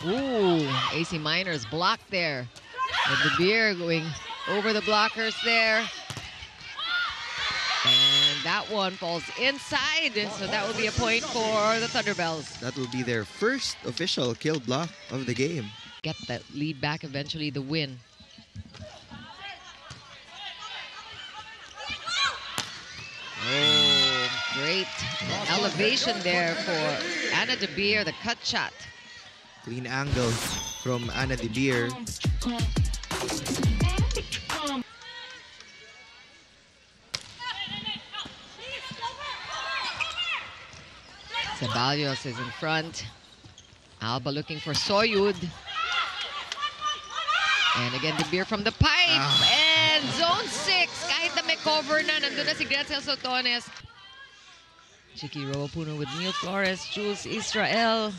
Ooh, AC Miners blocked there. And De Beer going over the blockers there. And that one falls inside, so that will be a point for the Thunderbells. That will be their first official kill block of the game. Get that lead back, eventually the win. Oh, great elevation there for Anna De Beer, the cut shot. Clean angle from Anna De Beer. Ceballos is in front. Alba looking for Soyud. And again, De Beer from the pipe. And zone 6. Kahit na may cover na, nandun na si Gretzel Sotones. Chiqui Robopuno with Neil Flores, Jules Israel.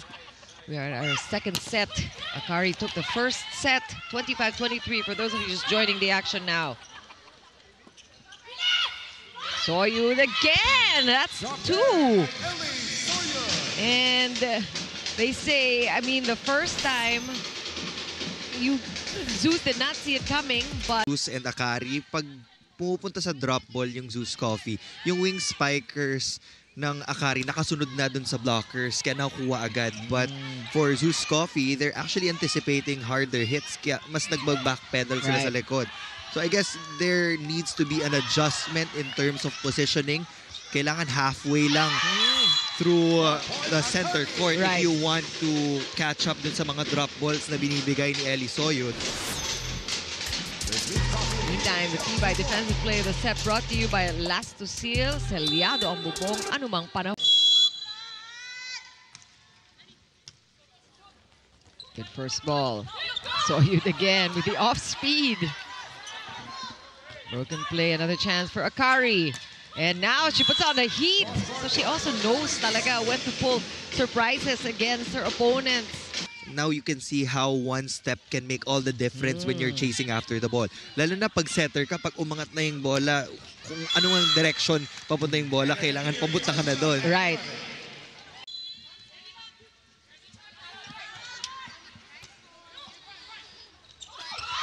We are at our second set. Akari took the first set, 25-23 for those of you just joining the action now. Soyud again, that's 2. And they say, I mean, the first time, Zeus did not see it coming, but... Zeus and Akari, pag pumupunta sa drop ball yung Zeus Coffee, yung wing spikers ng Akari nakasunod na dun sa blockers, kaya nakukuha agad. But for Zeus Coffee, they're actually anticipating harder hits, kaya mas nag-backpedal sila sa likod. So I guess there needs to be an adjustment in terms of positioning. Kailangan halfway lang through the center court if you want to catch up dun sa mga drop balls na binibigay ni Ellie Soyud. Meantime, the Tibay defensive play of the set brought to you by Lastosil, Selyado ang bubong, anumang panahon. Good first ball. Soyud again with the off speed. Broken play, another chance for Akari. And now she puts on the heat. So she also knows talaga when to pull surprises against her opponents. Now you can see how one step can make all the difference when you're chasing after the ball. Lalo na pag setter ka, pag umangat na yung bola, kung anong direction papunta yung bola, kailangan pabuta ka na doon. Right.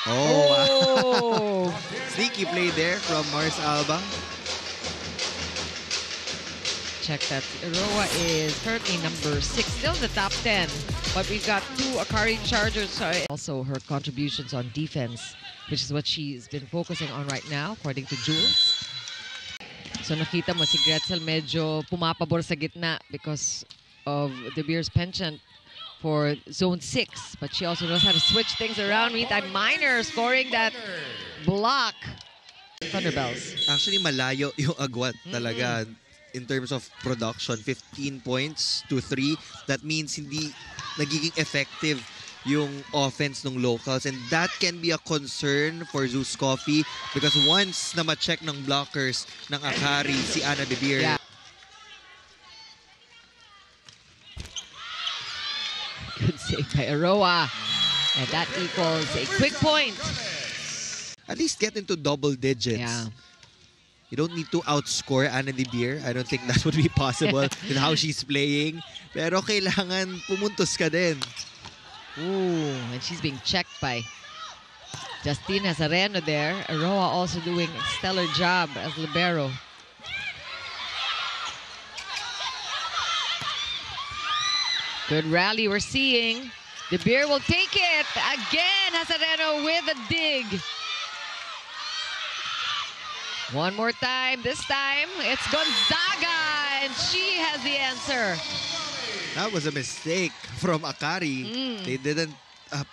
Oh! Sneaky play there from Mars Alba. Check that. Iroa is currently number 6, still in the top 10. But we've got 2 Akari Chargers. Also her contributions on defense, which is what she's been focusing on right now, according to Jules. So nakita mo si Gretzel medyo pumapabor sa gitna because of De Beer's penchant for zone 6. But she also knows how to switch things around. Meantime, Miner scoring that block. Thunderbells. Actually, malayo yung agwat talaga. In terms of production, 15 points to 3. That means hindi nagiging effective yung offense ng locals. And that can be a concern for Zeus Coffee because once na ma-check ng blockers ng Akari si Anna De Beer. Yeah. Good save by Aroa. And that equals a quick point. At least get into double digits. Yeah. You don't need to outscore Anna De Beer. I don't think that would be possible with how she's playing. Pero kailangan pumuntos ka din. Ooh, and she's being checked by Justina Zareno there. Aroa also doing a stellar job as libero. Good rally we're seeing. De Beer will take it. Again, Hazareno with a dig. One more time. This time, it's Gonzaga, and she has the answer. That was a mistake from Akari. They didn't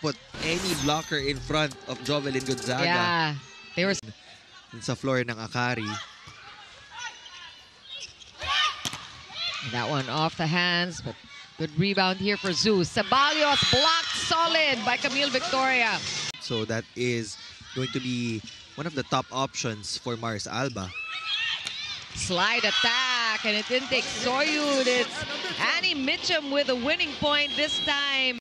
put any blocker in front of Jovelyn Gonzaga. Yeah, they were sa floor ng Akari. That one off the hands, but good rebound here for Zeus. Ceballos blocked solid by Camille Victoria. So that is going to be one of the top options for Mars Alba. Slide attack, and it didn't take Soyud. It's Annie Mitchum with a winning point this time.